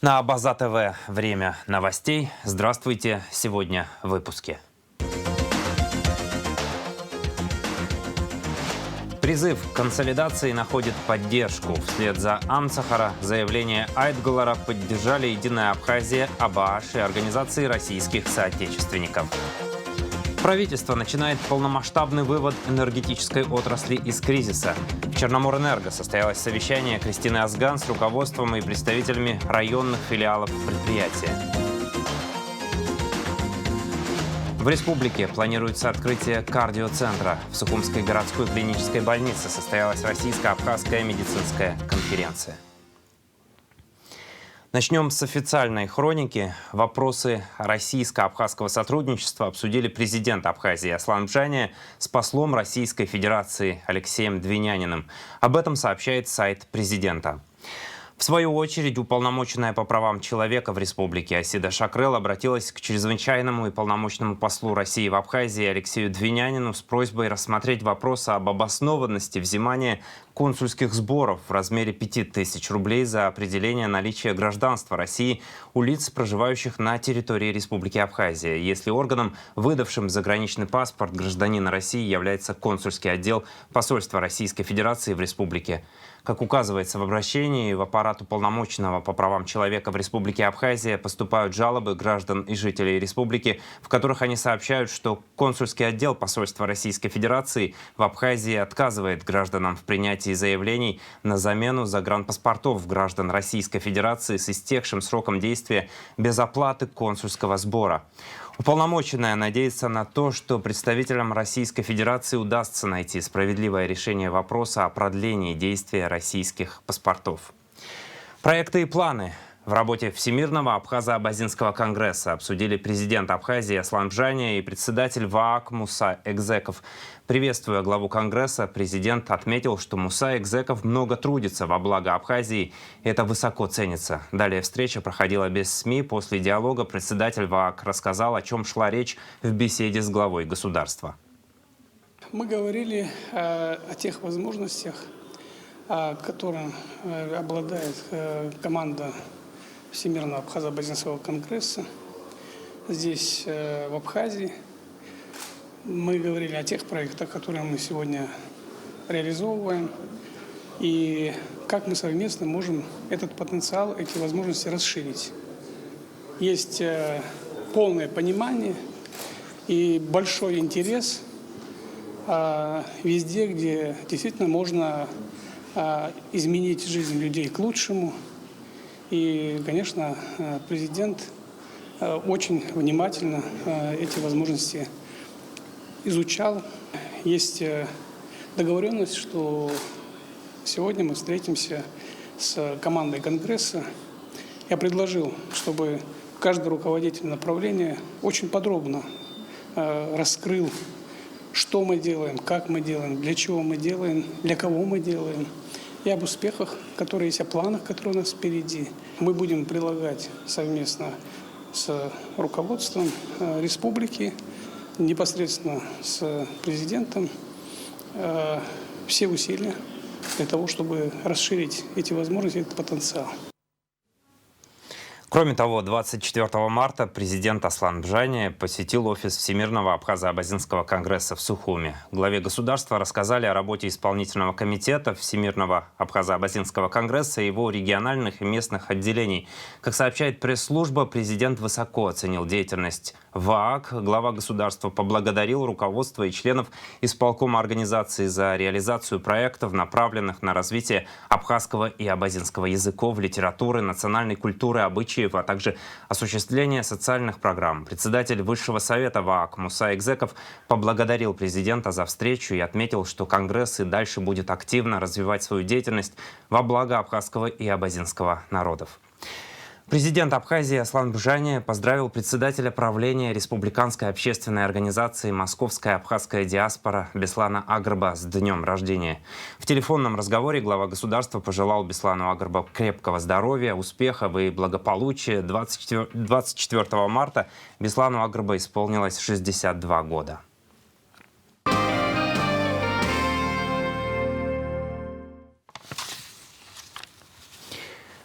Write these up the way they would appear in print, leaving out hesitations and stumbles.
На База ТВ время новостей. Здравствуйте. Сегодня в выпуске. Призыв к консолидации находит поддержку. Вслед за Амцахара заявление Айтгалара поддержали Единая Абхазия, Абааш и организации российских соотечественников. Правительство начинает полномасштабный вывод энергетической отрасли из кризиса. В Черноморэнерго состоялось совещание Кристины Азган с руководством и представителями районных филиалов предприятия. В республике планируется открытие кардиоцентра. В Сухумской городской клинической больнице состоялась российско-абхазская медицинская конференция. Начнем с официальной хроники. Вопросы российско-абхазского сотрудничества обсудили президент Абхазии Аслан Бжания с послом Российской Федерации Алексеем Двиняниным. Об этом сообщает сайт президента. В свою очередь, уполномоченная по правам человека в республике Асида Шакрел обратилась к чрезвычайному и полномочному послу России в Абхазии Алексею Двинянину с просьбой рассмотреть вопрос об обоснованности взимания консульских сборов в размере 5000 рублей за определение наличия гражданства России у лиц, проживающих на территории Республики Абхазия, если органом, выдавшим заграничный паспорт гражданина России, является консульский отдел посольства Российской Федерации в республике. Как указывается в обращении, в аппарат уполномоченного по правам человека в Республике Абхазия поступают жалобы граждан и жителей республики, в которых они сообщают, что консульский отдел посольства Российской Федерации в Абхазии отказывает гражданам в принятии заявлений на замену загранпаспортов граждан Российской Федерации с истекшим сроком действия без оплаты консульского сбора. Уполномоченная надеется на то, что представителям Российской Федерации удастся найти справедливое решение вопроса о продлении действия российских паспортов. Проекты и планы в работе Всемирного Абхазо-Абазинского конгресса обсудили президент Абхазии Аслан Бжания и председатель ВААК Муса Экзеков. Приветствуя главу конгресса, президент отметил, что Муса Экзеков много трудится во благо Абхазии, и это высоко ценится. Далее встреча проходила без СМИ. После диалога председатель ВААК рассказал, о чем шла речь в беседе с главой государства. Мы говорили о тех возможностях, которым обладает команда Всемирного Абхазо-Абазинского конгресса здесь, в Абхазии. Мы говорили о тех проектах, которые мы сегодня реализовываем, и как мы совместно можем этот потенциал, эти возможности расширить. Есть полное понимание и большой интерес везде, где действительно можно изменить жизнь людей к лучшему. И, конечно, президент очень внимательно эти возможности изучал. Есть договоренность, что сегодня мы встретимся с командой Конгресса. Я предложил, чтобы каждый руководитель направления очень подробно раскрыл, что мы делаем, как мы делаем, для чего мы делаем, для кого мы делаем, и об успехах, которые есть, о планах, которые у нас впереди. Мы будем прилагать совместно с руководством республики, непосредственно с президентом, все усилия для того, чтобы расширить эти возможности, этот потенциал. Кроме того, 24 марта президент Аслан Бжания посетил офис Всемирного Абхазо-Абазинского конгресса в Сухуме. Главе государства рассказали о работе исполнительного комитета Всемирного Абхазо-Абазинского конгресса и его региональных и местных отделений. Как сообщает пресс-служба, президент высоко оценил деятельность ВААК. Глава государства поблагодарил руководство и членов исполкома организации за реализацию проектов, направленных на развитие абхазского и абазинского языков, литературы, национальной культуры, обычаев, а также осуществление социальных программ. Председатель Высшего совета ВААК Муса Экзеков поблагодарил президента за встречу и отметил, что Конгресс и дальше будет активно развивать свою деятельность во благо абхазского и абазинского народов. Президент Абхазии Аслан Бжания поздравил председателя правления Республиканской общественной организации «Московская абхазская диаспора» Беслана Агрба с днем рождения. В телефонном разговоре глава государства пожелал Беслану Агрба крепкого здоровья, успехов и благополучия. 24 марта Беслану Агрба исполнилось 62 года.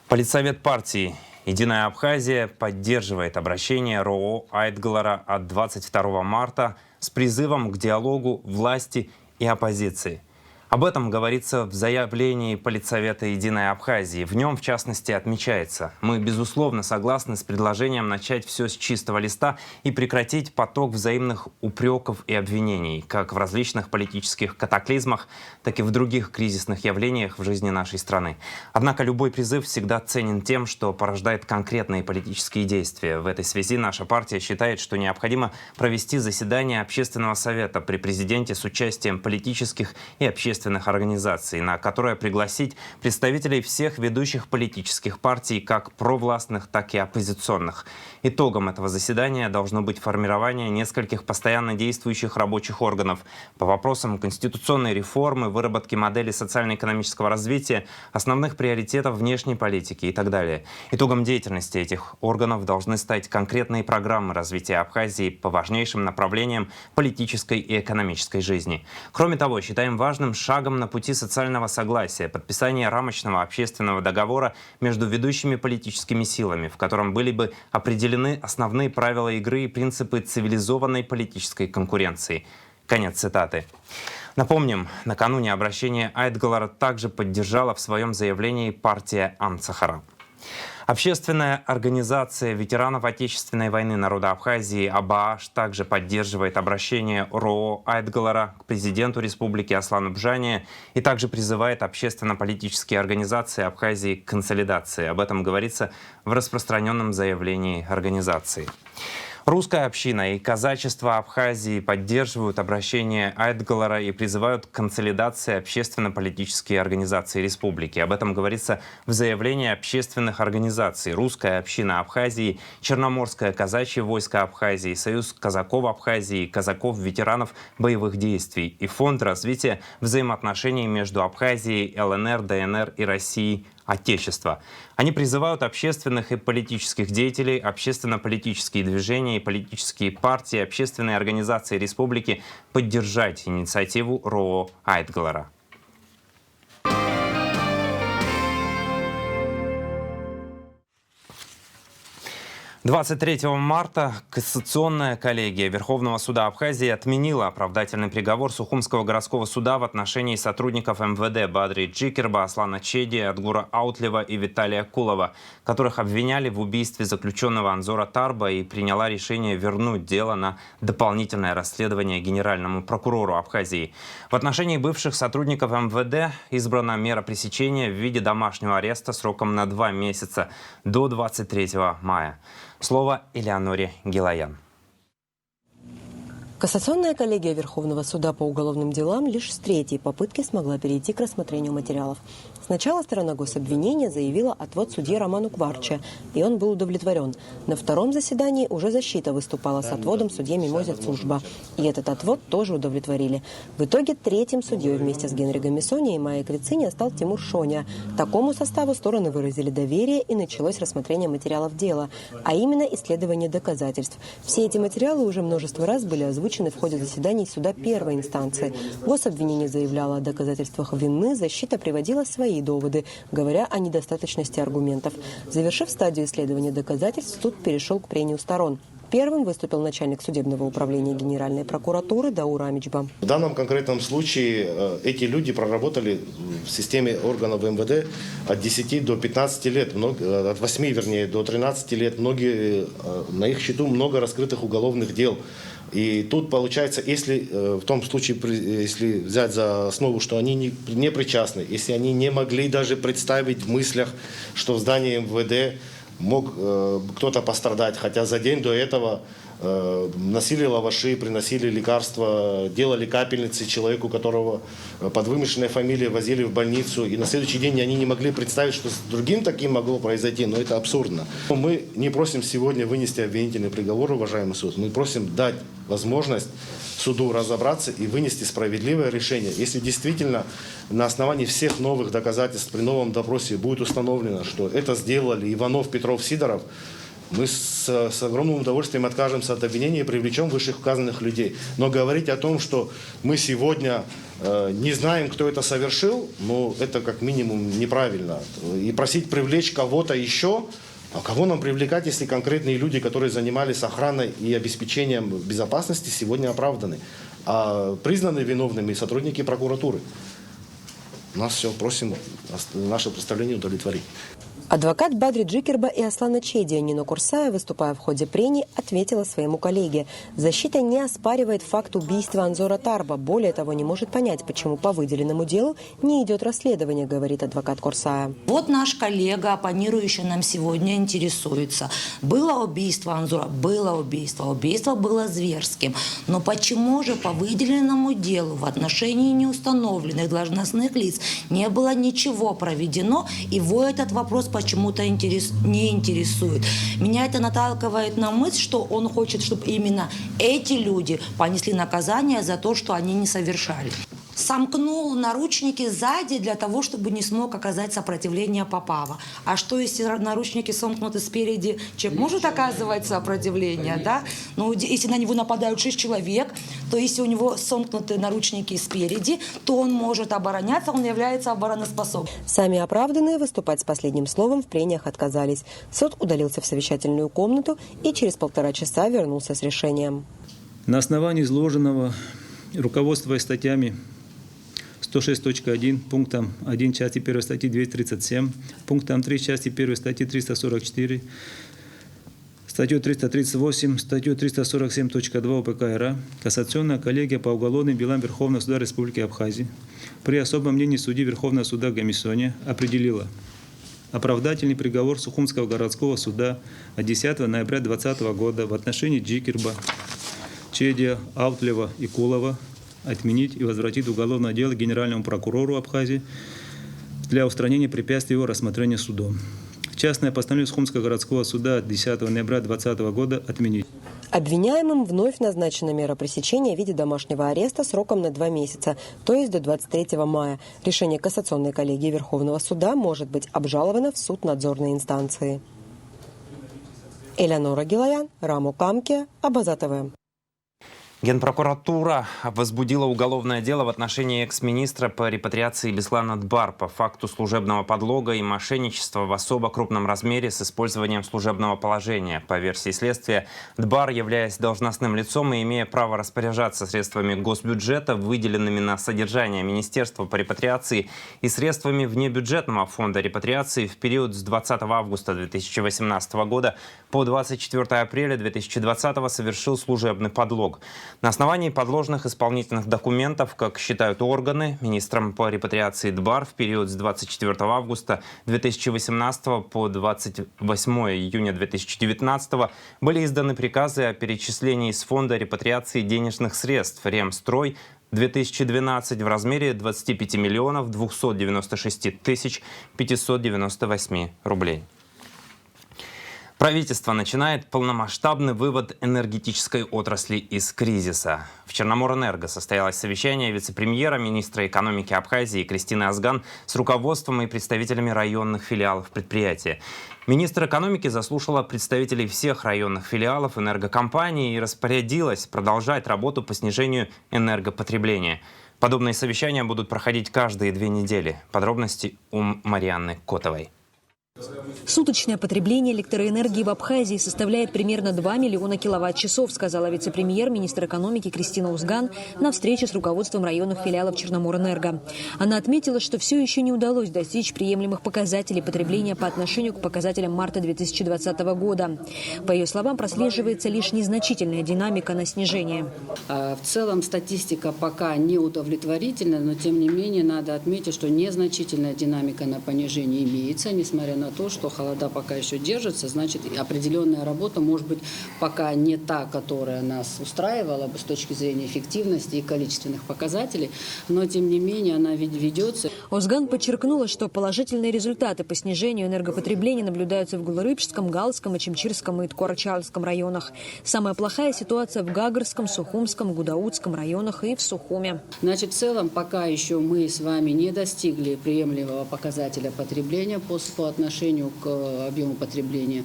Политсовет партии Единая Абхазия поддерживает обращение РОО Айтгалара от 22 марта с призывом к диалогу власти и оппозиции. Об этом говорится в заявлении Политсовета Единой Абхазии. В нем, в частности, отмечается: мы, безусловно, согласны с предложением начать все с чистого листа и прекратить поток взаимных упреков и обвинений, как в различных политических катаклизмах, так и в других кризисных явлениях в жизни нашей страны. Однако любой призыв всегда ценен тем, что порождает конкретные политические действия. В этой связи наша партия считает, что необходимо провести заседание Общественного совета при президенте с участием политических и общественных организаций, на которое пригласить представителей всех ведущих политических партий, как провластных, так и оппозиционных. Итогом этого заседания должно быть формирование нескольких постоянно действующих рабочих органов по вопросам конституционной реформы, выработки модели социально-экономического развития, основных приоритетов внешней политики и так далее. Итогом деятельности этих органов должны стать конкретные программы развития Абхазии по важнейшим направлениям политической и экономической жизни. Кроме того, считаем важным шагом на пути социального согласия подписание рамочного общественного договора между ведущими политическими силами, в котором были бы определены основные правила игры и принципы цивилизованной политической конкуренции. Конец цитаты. Напомним, накануне обращение Айтгалара также поддержала в своем заявлении партия Амцахара. Общественная организация ветеранов Отечественной войны народа Абхазии АБААШ также поддерживает обращение РОО Айтгалара к президенту республики Аслану Бжане и также призывает общественно-политические организации Абхазии к консолидации. Об этом говорится в распространенном заявлении организации. Русская община и казачество Абхазии поддерживают обращение Айтгалара и призывают к консолидации общественно-политические организации республики. Об этом говорится в заявлении общественных организаций: Русская община Абхазии, Черноморское казачье войско Абхазии, Союз казаков Абхазии, казаков-ветеранов боевых действий и Фонд развития взаимоотношений между Абхазией, ЛНР, ДНР и Россией Отечества. Они призывают общественных и политических деятелей, общественно-политические движения и политические партии, общественные организации республики поддержать инициативу РОО Айтгалара. 23 марта Кассационная коллегия Верховного суда Абхазии отменила оправдательный приговор Сухумского городского суда в отношении сотрудников МВД Бадри Джикерба, Аслана Чеди, Адгура Аутлева и Виталия Кулова, которых обвиняли в убийстве заключенного Анзора Тарба, и приняла решение вернуть дело на дополнительное расследование генеральному прокурору Абхазии. В отношении бывших сотрудников МВД избрана мера пресечения в виде домашнего ареста сроком на 2 месяца до 23 мая. Слово Элеоноре Гилаян. Кассационная коллегия Верховного суда по уголовным делам лишь с 3-й попытки смогла перейти к рассмотрению материалов. Сначала сторона гособвинения заявила отвод судье Роману Кварче, и он был удовлетворен. На 2-м заседании уже защита выступала с отводом судье Мимозе Цужба, и этот отвод тоже удовлетворили. В итоге 3-м судьей вместе с Генригом Миссони и Майей Квициния стал Тимур Шоня. Такому составу стороны выразили доверие, и началось рассмотрение материалов дела, а именно исследование доказательств. Все эти материалы уже множество раз были озвучены в ходе заседаний суда первой инстанции. Гособвинение заявляло о доказательствах вины, защита приводила свои доводы, говоря о недостаточности аргументов. Завершив стадию исследования доказательств, суд перешел к прению сторон. Первым выступил начальник судебного управления Генеральной прокуратуры Даур Амичба. В данном конкретном случае эти люди проработали в системе органов МВД от 10 до 15 лет, от 8, вернее, до 13 лет. На их счету много раскрытых уголовных дел. И тут получается, если в том случае, если взять за основу, что они не причастны, если они не могли даже представить в мыслях, что в здании МВД мог кто-то пострадать, хотя за день до этого носили лаваши, приносили лекарства, делали капельницы человеку, которого под вымышленной фамилией возили в больницу, и на следующий день они не могли представить, что с другим таким могло произойти, но это абсурдно. Мы не просим сегодня вынести обвинительный приговор, уважаемый суд, мы просим дать возможность суду разобраться и вынести справедливое решение. Если действительно на основании всех новых доказательств при новом допросе будет установлено, что это сделали Иванов, Петров, Сидоров, мы с огромным удовольствием откажемся от обвинения и привлечем вышеуказанных людей. Но говорить о том, что мы сегодня не знаем, кто это совершил, ну, это как минимум неправильно. И просить привлечь кого-то еще, А кого нам привлекать, если конкретные люди, которые занимались охраной и обеспечением безопасности, сегодня оправданы? А признаны виновными сотрудники прокуратуры. Нас все просим наше представление удовлетворить. Адвокат Бадри Джикерба и Аслана Чедия Нино Курсая, выступая в ходе прений, ответила своему коллеге. Защита не оспаривает факт убийства Анзора Тарба. Более того, не может понять, почему по выделенному делу не идет расследование, говорит адвокат Курсая. Вот наш коллега, оппонирующий нам сегодня, интересуется. Было убийство Анзора? Было убийство. Убийство было зверским. Но почему же по выделенному делу в отношении неустановленных должностных лиц не было ничего проведено? Его этот вопрос почему-то не интересует. Меня это наталкивает на мысль, что он хочет, чтобы именно эти люди понесли наказание за то, что они не совершали. Сомкнул наручники сзади для того, чтобы не смог оказать сопротивление Попова. А что, если наручники сомкнуты спереди? Человек может оказывать сопротивление, да? Но если на него нападают 6 человек, то если у него сомкнуты наручники спереди, то он может обороняться, он является обороноспособным. Сами оправданные выступать с последним словом в прениях отказались. Суд удалился в совещательную комнату и через 1,5 часа вернулся с решением. На основании изложенного, руководствуясь статьями 106.1, пунктом 1 части 1 статьи 237, пунктом 3 части 1 статьи 344, статью 338, статью 347.2 УПК РА, Кассационная коллегия по уголовным делам Верховного суда Республики Абхазия при особом мнении судьи Верховного суда Гамисоне определила оправдательный приговор Сухумского городского суда от 10 ноября 2020 года в отношении Джикерба, Чедия, Аутлева и Кулова отменить и возвратить уголовное дело генеральному прокурору Абхазии для устранения препятствий его рассмотрения судом. Частное постановление Сухумского городского суда от 10 ноября 2020 года отменить. Обвиняемым вновь назначена мера пресечения в виде домашнего ареста сроком на 2 месяца, то есть до 23 мая. Решение Кассационной коллегии Верховного суда может быть обжаловано в суд надзорной инстанции. Элеонора Гилаян, Рамо Камке, Абаза ТВ. Генпрокуратура возбудила уголовное дело в отношении экс-министра по репатриации Беслана Дбар по факту служебного подлога и мошенничества в особо крупном размере с использованием служебного положения. По версии следствия, Дбар, являясь должностным лицом и имея право распоряжаться средствами госбюджета, выделенными на содержание Министерства по репатриации и средствами внебюджетного фонда репатриации в период с 20 августа 2018 года по 24 апреля 2020 совершил служебный подлог. На основании подложных исполнительных документов, как считают органы, министром по репатриации Дбар в период с 24 августа 2018 по 28 июня 2019 были изданы приказы о перечислении из фонда репатриации денежных средств «Ремстрой» 2012 в размере 25 миллионов 296 тысяч 598 рублей. Правительство начинает полномасштабный вывод энергетической отрасли из кризиса. В Черноморэнерго состоялось совещание вице-премьера, министра экономики Абхазии Кристины Озган с руководством и представителями районных филиалов предприятия. Министр экономики заслушала представителей всех районных филиалов энергокомпании и распорядилась продолжать работу по снижению энергопотребления. Подобные совещания будут проходить каждые 2 недели. Подробности у Марианны Котовой. Суточное потребление электроэнергии в Абхазии составляет примерно 2 миллиона киловатт-часов, сказала вице-премьер, министр экономики Кристина Озган на встрече с руководством районных филиалов Черноморэнерго. Она отметила, что все еще не удалось достичь приемлемых показателей потребления по отношению к показателям марта 2020 года. По ее словам, прослеживается лишь незначительная динамика на снижение. В целом статистика пока не удовлетворительна, но тем не менее надо отметить, что незначительная динамика на понижение имеется, несмотря на то, что холода пока еще держатся, значит, определенная работа может быть пока не та, которая нас устраивала бы с точки зрения эффективности и количественных показателей, но тем не менее она ведется. Озган подчеркнула, что положительные результаты по снижению энергопотребления наблюдаются в Гулырыбском, Галском, Ичимчирском и Ткорачалском районах. Самая плохая ситуация в Гагарском, Сухумском, Гудаутском районах и в Сухуме. Значит, в целом пока еще мы с вами не достигли приемлемого показателя потребления по отношению отношению к объему потребления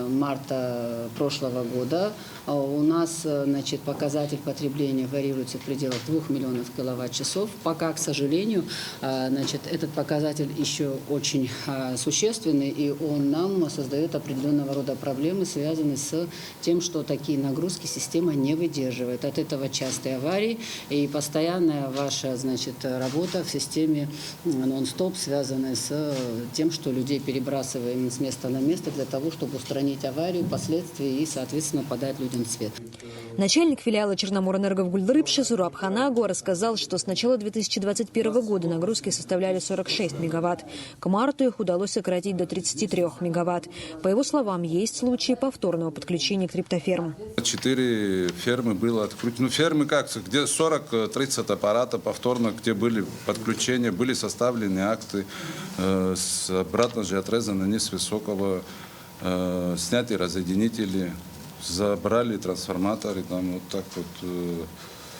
марта прошлого года у нас, значит, показатель потребления варьируется в пределах 2 миллионов киловатт-часов. Пока, к сожалению, значит, этот показатель еще очень существенный, и он нам создает определенного рода проблемы, связанные с тем, что такие нагрузки система не выдерживает. От этого частые аварии и постоянная ваша, значит, работа в системе нон-стоп, связанная с тем, что людей перебрасываем с места на место для того, чтобы устранить аварию, последствия и, соответственно, подать людям свет. Начальник филиала Черноморэнерго в Гульдырыпше Сураб Ханагуа рассказал, что с начала 2021 года нагрузки составляли 46 мегаватт. К марту их удалось сократить до 33 мегаватт. По его словам, есть случаи повторного подключения к триптоферм. 4 фермы было откручено. Ну, фермы как? Где 40-30 аппаратов повторно, где были подключения, были составлены акты, обратно же отрезаны не с высокого, сняты разъединители, забрали трансформаторы, там вот так вот.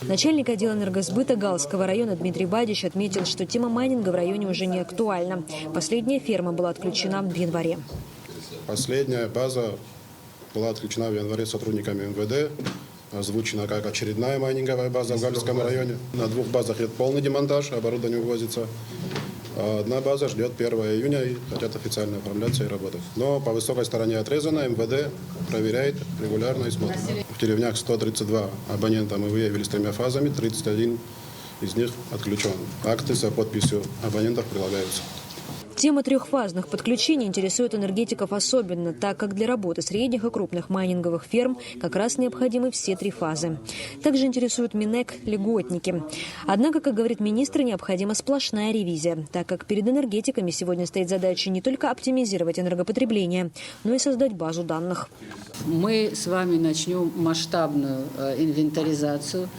Начальник отдела энергосбыта Галского района Дмитрий Бадич отметил, что тема майнинга в районе уже не актуальна. Последняя ферма была отключена в январе. Последняя база была отключена в январе сотрудниками МВД. Озвучена как очередная майнинговая база в Гальском районе. На 2 базах идет полный демонтаж, оборудование увозится. А одна база ждет 1 июня и хотят официально оформляться и работать. Но по высокой стороне отрезана, МВД проверяет регулярно и смотрит. В деревнях 132 абонента мы выявили с 3 фазами, 31 из них отключен. Акты за подписью абонентов прилагаются. Тема трехфазных подключений интересует энергетиков особенно, так как для работы средних и крупных майнинговых ферм как раз необходимы все 3 фазы. Также интересуют Минэк льготники. Однако, как говорит министр, необходима сплошная ревизия, так как перед энергетиками сегодня стоит задача не только оптимизировать энергопотребление, но и создать базу данных. Мы с вами начнем масштабную инвентаризацию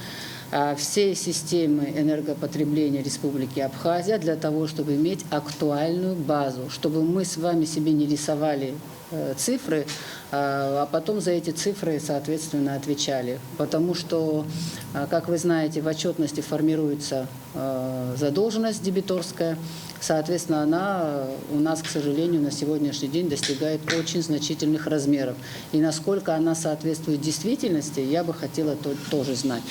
всей системы энергопотребления Республики Абхазия для того, чтобы иметь актуальную базу, чтобы мы с вами себе не рисовали цифры, а потом за эти цифры, соответственно, отвечали. Потому что, как вы знаете, в отчетности формируется задолженность дебиторская, соответственно, она у нас, к сожалению, на сегодняшний день достигает очень значительных размеров. И насколько она соответствует действительности, я бы хотела тоже знать.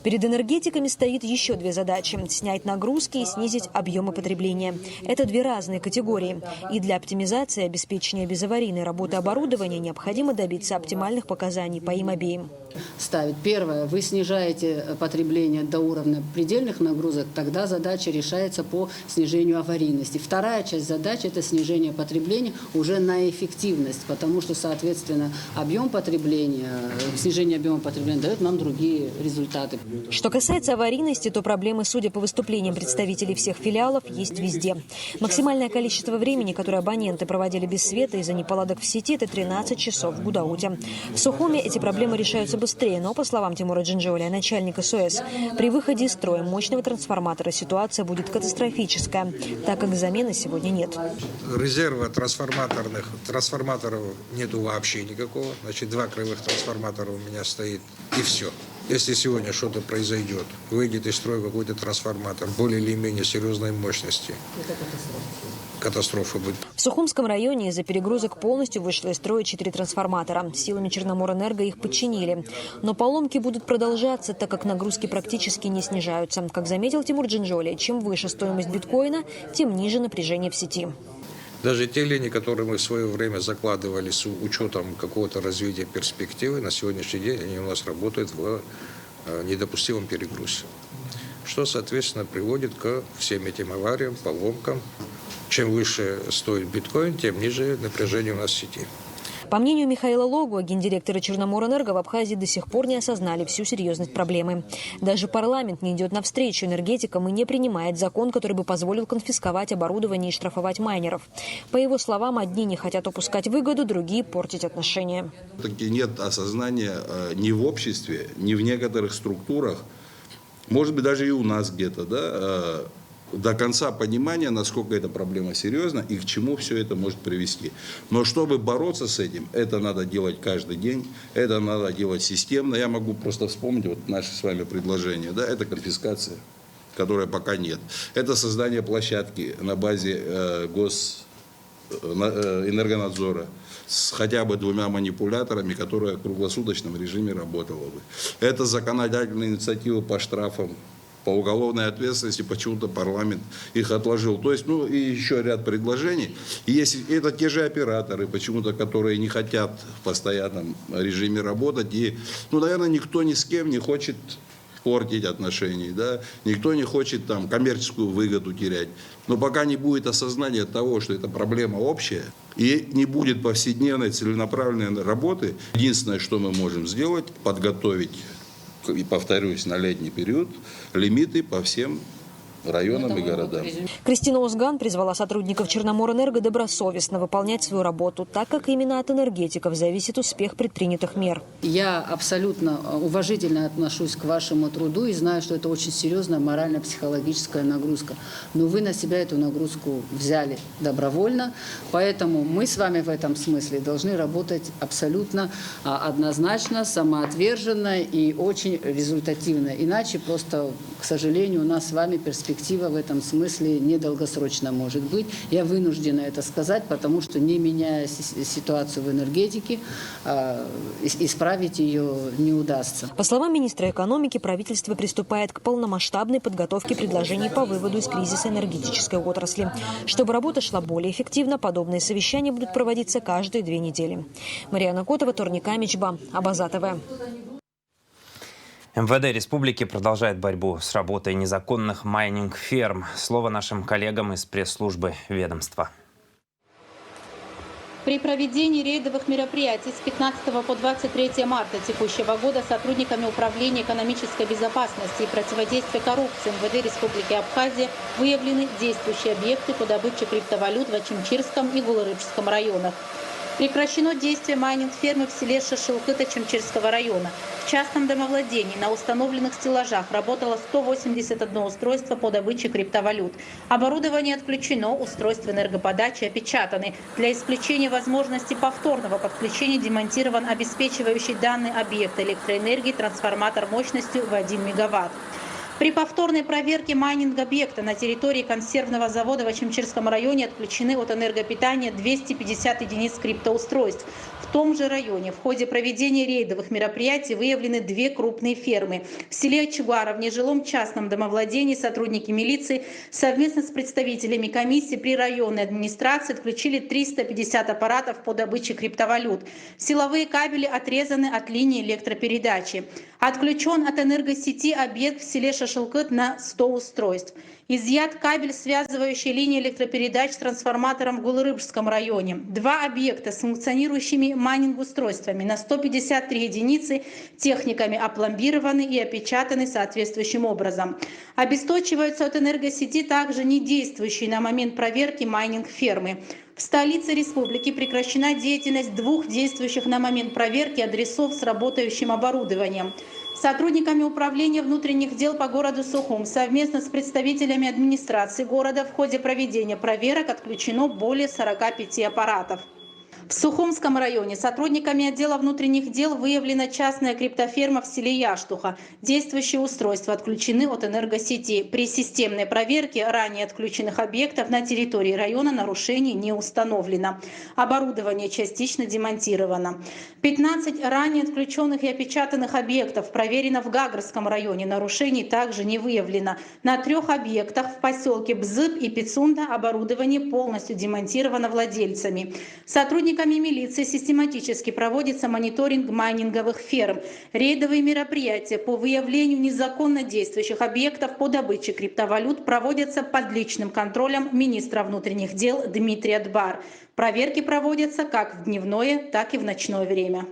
Перед энергетиками стоит еще 2 задачи – снять нагрузки и снизить объемы потребления. Это 2 разные категории. И для оптимизации и обеспечения безаварийной работы оборудования необходимо добиться оптимальных показаний по им обеим. Ставить. Первое. Вы снижаете потребление до уровня предельных нагрузок, тогда задача решается по снижению аварийности. Вторая часть задачи – это снижение потребления уже на эффективность, потому что, соответственно, объем потребления, снижение объема потребления дает нам другие результаты. Что касается аварийности, то проблемы, судя по выступлениям представителей всех филиалов, есть везде. Максимальное количество времени, которое абоненты проводили без света из-за неполадок в сети, это 13 часов в Гудауте. В Сухуме эти проблемы решаются быстрее, но, по словам Тимура Джинджолия, начальника СОЭС, при выходе из строя мощного трансформатора ситуация будет катастрофическая, так как замены сегодня нет. Резерва трансформаторов нету вообще никакого. Значит, 2 кривых трансформатора у меня стоит, и все. Если сегодня что-то произойдет, выйдет из строя какой-то трансформатор более или менее серьезной мощности, катастрофа будет. В Сухумском районе из-за перегрузок полностью вышло из строя 4 трансформатора. Силами Черноморэнерго их починили. Но поломки будут продолжаться, так как нагрузки практически не снижаются. Как заметил Тимур Джинджоли, чем выше стоимость биткоина, тем ниже напряжение в сети. Даже те линии, которые мы в свое время закладывали с учетом какого-то развития перспективы, на сегодняшний день они у нас работают в недопустимом перегрузе. Что, соответственно, приводит к всем этим авариям, поломкам. Чем выше стоит биткоин, тем ниже напряжение у нас в сети. По мнению Михаила Логуа, гендиректора Черноморэнерго, в Абхазии до сих пор не осознали всю серьезность проблемы. Даже парламент не идет навстречу энергетикам и не принимает закон, который бы позволил конфисковать оборудование и штрафовать майнеров. По его словам, одни не хотят упускать выгоду, другие портить отношения. Таки нет осознания ни в обществе, ни в некоторых структурах, может быть, даже и у нас где-то, да, до конца понимания, насколько эта проблема серьезна и к чему все это может привести. Но чтобы бороться с этим, это надо делать каждый день, это надо делать системно. Я могу просто вспомнить вот наши с вами предложения. Да, это конфискация, которой пока нет. Это создание площадки на базе энергонадзора с хотя бы 2 манипуляторами, которые в круглосуточном режиме работало бы. Это законодательные инициативы по штрафам, по уголовной ответственности, почему-то парламент их отложил. То есть, и еще ряд предложений. И если это те же операторы, почему-то, которые не хотят в постоянном режиме работать. И, наверное, никто ни с кем не хочет портить отношения, да? Никто не хочет там коммерческую выгоду терять. Но пока не будет осознания того, что это проблема общая, и не будет повседневной целенаправленной работы, единственное, что мы можем сделать, подготовить, и повторюсь, на летний период лимиты по всем районам и городам. Кристина Узган призвала сотрудников Черноморэнерго добросовестно выполнять свою работу, так как именно от энергетиков зависит успех предпринятых мер. Я абсолютно уважительно отношусь к вашему труду и знаю, что это очень серьезная морально-психологическая нагрузка. Но вы на себя эту нагрузку взяли добровольно, поэтому мы с вами в этом смысле должны работать абсолютно однозначно, самоотверженно и очень результативно. Иначе просто, к сожалению, у нас с вами перспектива в этом смысле недолгосрочно может быть. Я вынуждена это сказать, потому что, не меняя ситуацию в энергетике, исправить ее не удастся. По словам министра экономики, правительство приступает к полномасштабной подготовке предложений по выводу из кризиса энергетической отрасли. Чтобы работа шла более эффективно, подобные совещания будут проводиться каждые 2 недели. Марьяна Котова, Торника Мичба, Абаза ТВ. МВД республики продолжает борьбу с работой незаконных майнинг-ферм. Слово нашим коллегам из пресс-службы ведомства. При проведении рейдовых мероприятий с 15 по 23 марта текущего года сотрудниками Управления экономической безопасности и противодействия коррупции МВД Республики Абхазия выявлены действующие объекты по добыче криптовалют в Ачимчирском и Гулырыбском районах. Прекращено действие майнинг-фермы в селе Шашилкыта Чимчирского района. В частном домовладении на установленных стеллажах работало 181 устройство по добыче криптовалют. Оборудование отключено, устройства энергоподачи опечатаны. Для исключения возможности повторного подключения демонтирован обеспечивающий данный объект электроэнергии трансформатор мощностью в 1 мегаватт. При повторной проверке майнинг-объекта на территории консервного завода в Ачимчирском районе отключены от энергопитания 250 единиц криптоустройств. В том же районе в ходе проведения рейдовых мероприятий выявлены 2 крупные фермы. В селе Ачугара в нежилом частном домовладении сотрудники милиции совместно с представителями комиссии при районной администрации отключили 350 аппаратов по добыче криптовалют. Силовые кабели отрезаны от линии электропередачи. Отключен от энергосети объект в селе Шашилкыт на 100 устройств. Изъят кабель, связывающий линии электропередач с трансформатором в Гулырыбском районе. 2 объекта с функционирующими майнинг-устройствами на 153 единицы техниками опломбированы и опечатаны соответствующим образом. Обесточиваются от энергосети также не действующие на момент проверки майнинг-фермы. В столице республики прекращена деятельность 2 действующих на момент проверки адресов с работающим оборудованием. Сотрудниками Управления внутренних дел по городу Сухум совместно с представителями администрации города в ходе проведения проверок отключено более 45 аппаратов. В Сухумском районе сотрудниками отдела внутренних дел выявлена частная криптоферма в селе Яштуха. Действующие устройства отключены от энергосети. При системной проверке ранее отключенных объектов на территории района нарушений не установлено. Оборудование частично демонтировано. 15 ранее отключенных и опечатанных объектов проверено в Гагрском районе. Нарушений также не выявлено. На 3 объектах в поселке Бзып и Пицунда оборудование полностью демонтировано владельцами. Сотрудниками милиции систематически проводится мониторинг майнинговых ферм. Рейдовые мероприятия по выявлению незаконно действующих объектов по добыче криптовалют проводятся под личным контролем министра внутренних дел Дмитрия Дбар. Проверки проводятся как в дневное, так и в ночное время.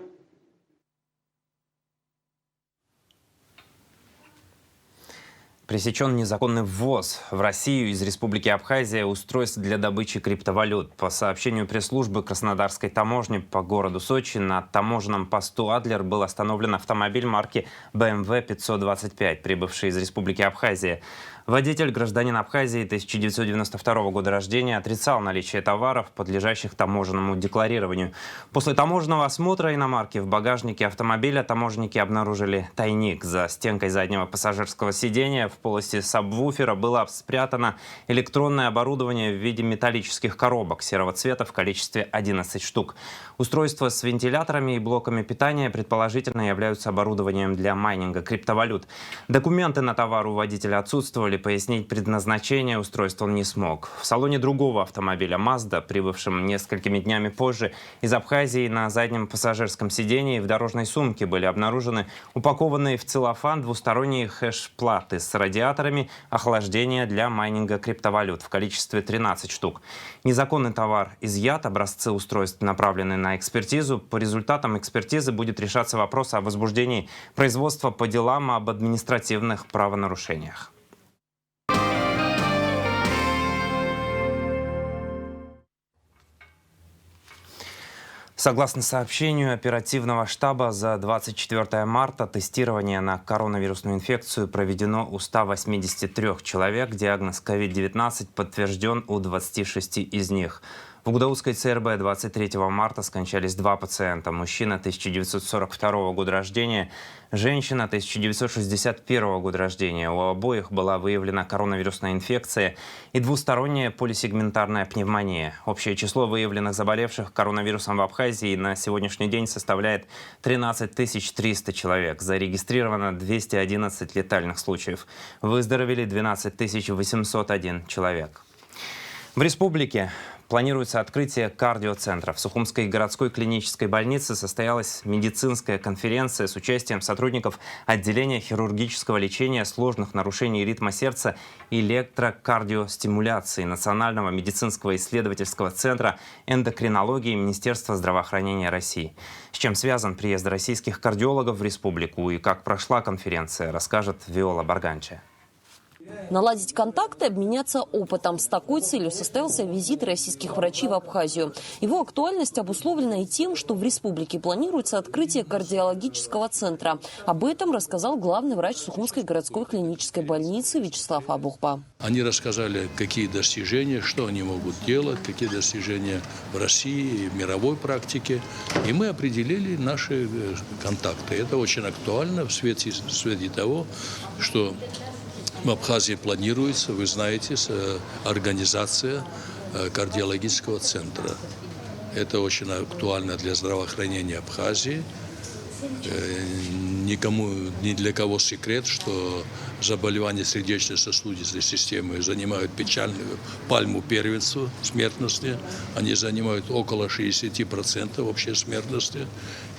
Пресечен незаконный ввоз в Россию из Республики Абхазия устройств для добычи криптовалют. По сообщению пресс-службы Краснодарской таможни по городу Сочи на таможенном посту «Адлер» был остановлен автомобиль марки BMW 525, прибывший из Республики Абхазия. Водитель, гражданин Абхазии 1992 года рождения, отрицал наличие товаров, подлежащих таможенному декларированию. После таможенного осмотра иномарки в багажнике автомобиля таможенники обнаружили тайник. За стенкой заднего пассажирского сидения в полости сабвуфера было спрятано электронное оборудование в виде металлических коробок серого цвета в количестве 11 штук. Устройства с вентиляторами и блоками питания предположительно являются оборудованием для майнинга криптовалют. Документы на товар у водителя отсутствовали, пояснить предназначение устройства он не смог. В салоне другого автомобиля Mazda, прибывшем несколькими днями позже из Абхазии, на заднем пассажирском сидении в дорожной сумке были обнаружены упакованные в целлофан двусторонние хэш-платы с радиаторами охлаждения для майнинга криптовалют в количестве 13 штук. Незаконный товар изъят, образцы устройств направлены на экспертизу. По результатам экспертизы будет решаться вопрос о возбуждении производства по делам об административных правонарушениях. Согласно сообщению оперативного штаба, за 24 марта тестирование на коронавирусную инфекцию проведено у 183 человек. Диагноз COVID-19 подтвержден у 26 из них. В Гудаутской ЦРБ 23 марта скончались 2 пациента. Мужчина 1942 года рождения, женщина 1961 года рождения. У обоих была выявлена коронавирусная инфекция и двусторонняя полисегментарная пневмония. Общее число выявленных заболевших коронавирусом в Абхазии на сегодняшний день составляет 13 300 человек. Зарегистрировано 211 летальных случаев. Выздоровели 12 801 человек. В республике планируется открытие кардиоцентра. В Сухумской городской клинической больнице состоялась медицинская конференция с участием сотрудников отделения хирургического лечения сложных нарушений ритма сердца и электрокардиостимуляции Национального медицинского исследовательского центра эндокринологии Министерства здравоохранения России. С чем связан приезд российских кардиологов в республику и как прошла конференция, расскажет Виола Барганча. Наладить контакты, обменяться опытом. С такой целью состоялся визит российских врачей в Абхазию. Его актуальность обусловлена и тем, что в республике планируется открытие кардиологического центра. Об этом рассказал главный врач Сухумской городской клинической больницы Вячеслав Абухба. Они рассказали, какие достижения, что они могут делать, какие достижения в России и в мировой практике. И мы определили наши контакты. Это очень актуально в свете того, что в Абхазии планируется, вы знаете, организация кардиологического центра. Это очень актуально для здравоохранения Абхазии. Никому, ни для кого секрет, что заболевания сердечно-сосудистой системы занимают печальную пальму первенства смертности. Они занимают около 60% общей смертности.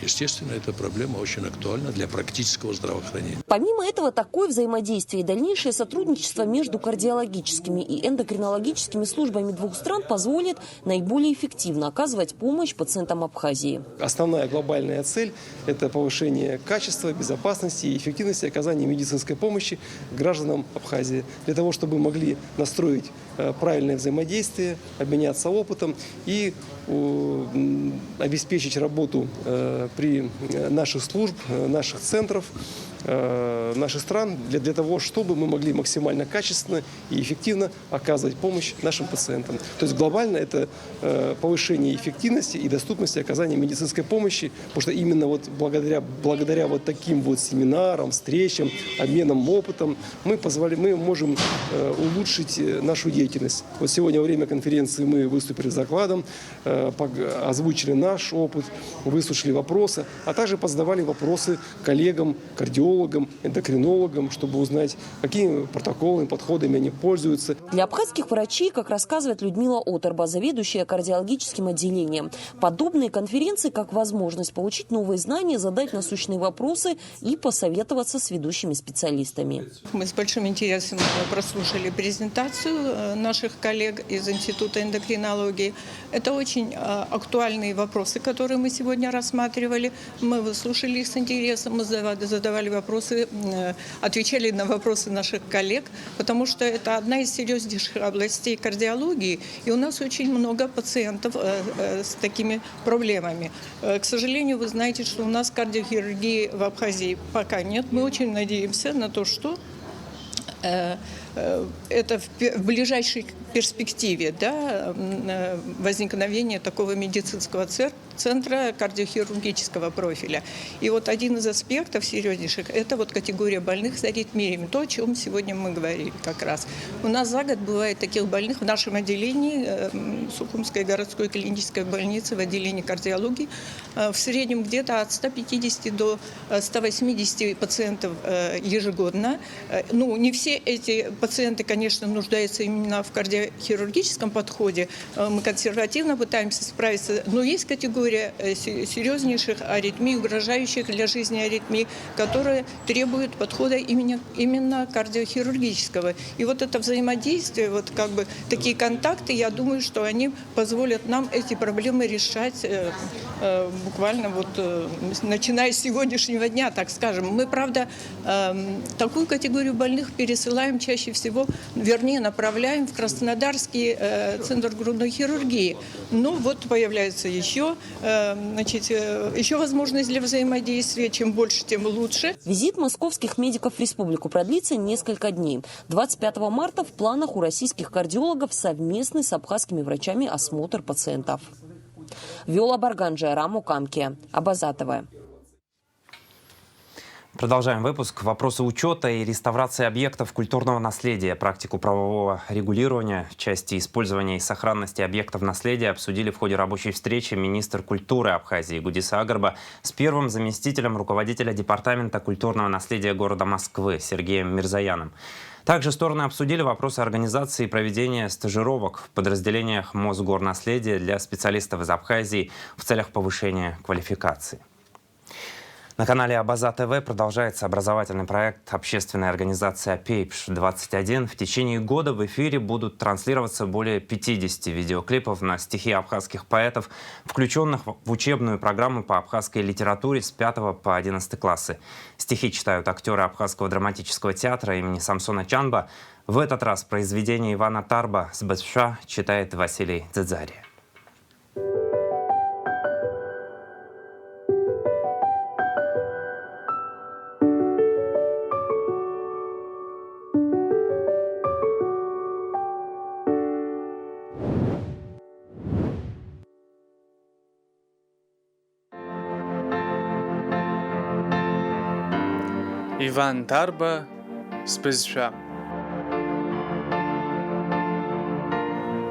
Естественно, эта проблема очень актуальна для практического здравоохранения. Помимо этого, такое взаимодействие и дальнейшее сотрудничество между кардиологическими и эндокринологическими службами двух стран позволит наиболее эффективно оказывать помощь пациентам Абхазии. Основная глобальная цель – это повышение качества, безопасности и эффективности оказания медицинской помощи гражданам Абхазии. Для того, чтобы мы могли настроить правильное взаимодействие, обменяться опытом и обеспечить работу при наших служб, наших центров, наших стран для того, чтобы мы могли максимально качественно и эффективно оказывать помощь нашим пациентам. То есть глобально это повышение эффективности и доступности оказания медицинской помощи, потому что именно вот благодаря вот таким вот семинарам, встречам, обменам опытом мы можем улучшить нашу деятельность. Вот сегодня во время конференции мы выступили с докладом, озвучили наш опыт, выслушали вопросы, а также позадавали вопросы коллегам, кардиологам, эндокринологам, чтобы узнать, какими протоколами, подходами они пользуются. Для абхазских врачей, как рассказывает Людмила Оторба, заведующая кардиологическим отделением, подобные конференции как возможность получить новые знания, задать насущные вопросы и посоветоваться с ведущими специалистами. Мы с большим интересом прослушали презентацию наших коллег из Института эндокринологии. Это очень актуальные вопросы, которые мы сегодня рассматривали. Мы выслушали их с интересом, мы задавали вопросы, отвечали на вопросы наших коллег, потому что это одна из серьезнейших областей кардиологии, и у нас очень много пациентов с такими проблемами. К сожалению, вы знаете, что у нас кардиохирургии в Абхазии пока нет. Мы очень надеемся на то, что это в ближайшей перспективе, да, возникновение такого медицинского центра кардиохирургического профиля. И вот один из аспектов серьезнейших – это вот категория больных с аритмиями, то, о чем сегодня мы говорили как раз. У нас за год бывает таких больных в нашем отделении, Сухумской городской клинической больницы, в отделении кардиологии, в среднем где-то от 150 до 180 пациентов ежегодно. Ну, не все эти пациенты, конечно, нуждаются именно в кардиохирургическом подходе. Мы консервативно пытаемся справиться, но есть категория серьезнейших аритмий, угрожающих для жизни аритмий, которые требуют подхода именно кардиохирургического. И вот это взаимодействие, вот как бы такие контакты, я думаю, что они позволят нам эти проблемы решать буквально вот начиная с сегодняшнего дня, так скажем. Мы, правда, такую категорию больных пересылаем чаще всего, вернее, направляем в Краснодарский центр грудной хирургии. Но вот появляется еще возможность для взаимодействия. Чем больше, тем лучше. Визит московских медиков в республику продлится несколько дней. 25 марта в планах у российских кардиологов совместный с абхазскими врачами осмотр пациентов. Виола Барганджи, Раму Камки, Абазатова. Продолжаем выпуск. Вопросы учета и реставрации объектов культурного наследия, практику правового регулирования в части использования и сохранности объектов наследия обсудили в ходе рабочей встречи министр культуры Абхазии Гудиса Агарба с первым заместителем руководителя Департамента культурного наследия города Москвы Сергеем Мирзаяном. Также стороны обсудили вопросы организации и проведения стажировок в подразделениях Мосгорнаследия для специалистов из Абхазии в целях повышения квалификации. На канале Абаза ТВ продолжается образовательный проект общественной организации «Апейпш-21». В течение года в эфире будут транслироваться более 50 видеоклипов на стихи абхазских поэтов, включенных в учебную программу по абхазской литературе с 5 по 11 классы. Стихи читают актеры Абхазского драматического театра имени Самсона Чанба. В этот раз произведение Ивана Тарба с Бэдша читает Василий Дзэдзария. Иван Тарба с Бэдша.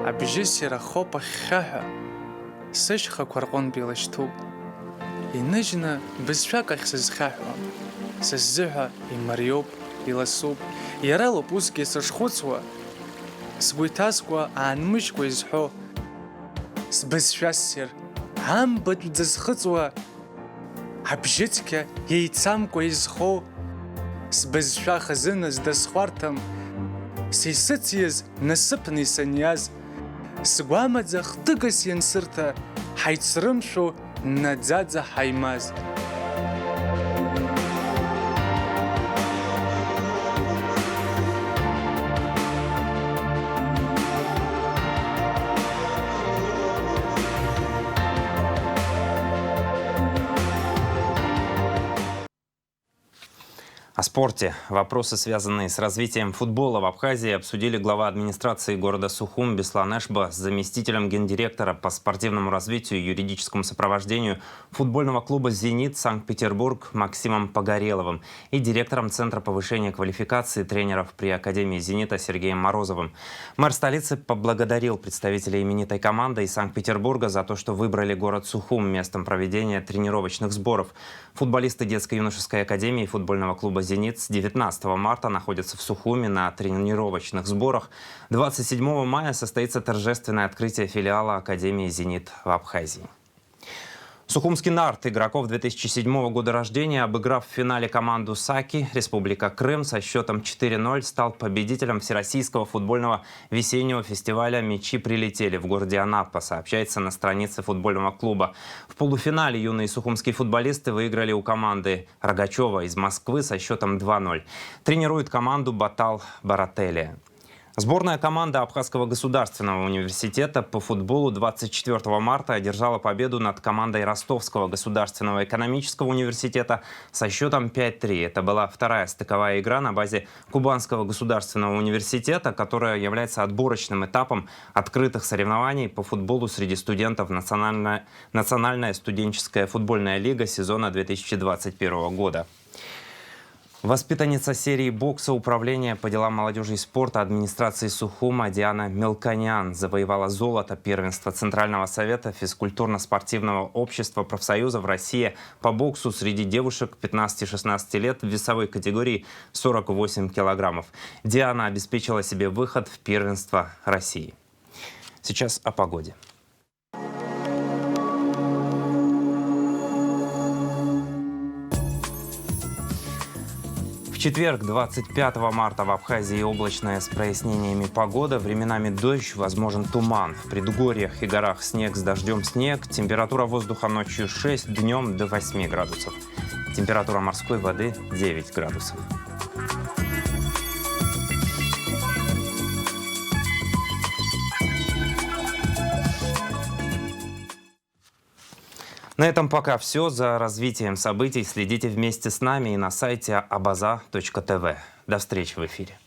Абжи сирахопа хаха, сышха кваркон билашту. И нежно Бэдша как сызхаху, сыззыха и мариоп и ласуп. И рало пуски сышхуцва, свитасква анмышку изхо. С Бэдша сир, амбат дзхуцва. Абжитка яйцамку изхо. С Бэдша хазына с дасхвартам, сисыцьез насыпный саньяз, с гуамадзах тыгас янсырта, хайцрымшу надзадза хаймаз. О спорте. Вопросы, связанные с развитием футбола в Абхазии, обсудили глава администрации города Сухум Беслан Эшба с заместителем гендиректора по спортивному развитию и юридическому сопровождению футбольного клуба «Зенит» Санкт-Петербург Максимом Погореловым и директором Центра повышения квалификации тренеров при Академии «Зенита» Сергеем Морозовым. Мэр столицы поблагодарил представителей именитой команды из Санкт-Петербурга за то, что выбрали город Сухум местом проведения тренировочных сборов. Футболисты детско-юношеской академии футбольного клуба «Зенит» с 19 марта находятся в Сухуме на тренировочных сборах. 27 мая состоится торжественное открытие филиала Академии «Зенит» в Абхазии. Сухумский «Нарт» игроков 2007 года рождения, обыграв в финале команду «Саки», Республика Крым со счетом 4-0 стал победителем Всероссийского футбольного весеннего фестиваля «Мячи прилетели» в городе Анапа, сообщается на странице футбольного клуба. В полуфинале юные сухумские футболисты выиграли у команды Рогачева из Москвы со счетом 2-0. Тренирует команду Батал Барателия. Сборная команда Абхазского государственного университета по футболу 24 марта одержала победу над командой Ростовского государственного экономического университета со счетом 5-3. Это была вторая стыковая игра на базе Кубанского государственного университета, которая является отборочным этапом открытых соревнований по футболу среди студентов Национальная студенческая футбольная лига сезона 2021 года. Воспитанница серии бокса Управления по делам молодежи и спорта администрации Сухума Диана Мелконян завоевала золото первенства Центрального совета физкультурно-спортивного общества профсоюзов России по боксу среди девушек 15-16 лет в весовой категории 48 килограммов. Диана обеспечила себе выход в первенство России. Сейчас о погоде. В четверг, 25 марта, в Абхазии облачная с прояснениями погода. Временами дождь, возможен туман. В предгорьях и горах снег с дождем снег. Температура воздуха ночью 6, днем до 8 градусов. Температура морской воды 9 градусов. На этом пока все. За развитием событий следите вместе с нами и на сайте abaza.tv. До встречи в эфире.